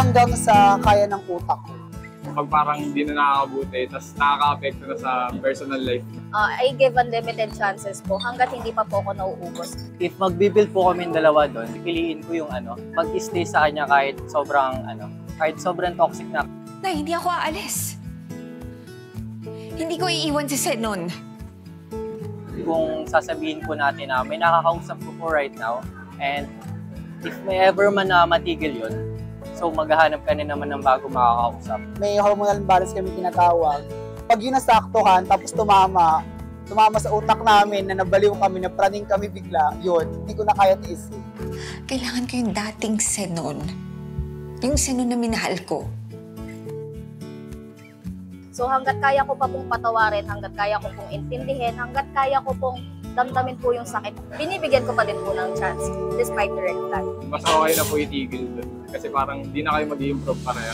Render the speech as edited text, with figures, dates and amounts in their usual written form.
hanggang sa kaya ng utak ko. Pag parang hindi na nakakabuti, tapos nakaka-apekto na sa personal life. I give unlimited chances po hanggat hindi pa po ako nauubos. If magbibuild po kami dalawa doon, piliin ko yung mag-stay sa kanya kahit sobrang toxic na. Nay, hindi ako aalis. Hindi ko iiwan si Zenon. Kung sasabihin po natin na may nakakausap ko po right now, and if may ever man na matigil yun, so maghahanap ka na naman ng bago makakausap. May hormonal imbalance kami tinatawag. Pag yun nasaktuhan, tapos tumama sa utak namin na nabaliw kami, na praning kami bigla, yun, hindi ko na kaya tiisin. Kailangan ko yung dating Zenon. Yung Zenon na minahal ko. So hanggat kaya ko pa pong patawarin, hanggat kaya ko pong intindihin, hanggat kaya ko pong damdamin po yung sakit, binibigyan ko pa din po ng chance despite the red flag. Mas okay na po itigil doon. Kasi parang di na kayo mag-i-improve pareha.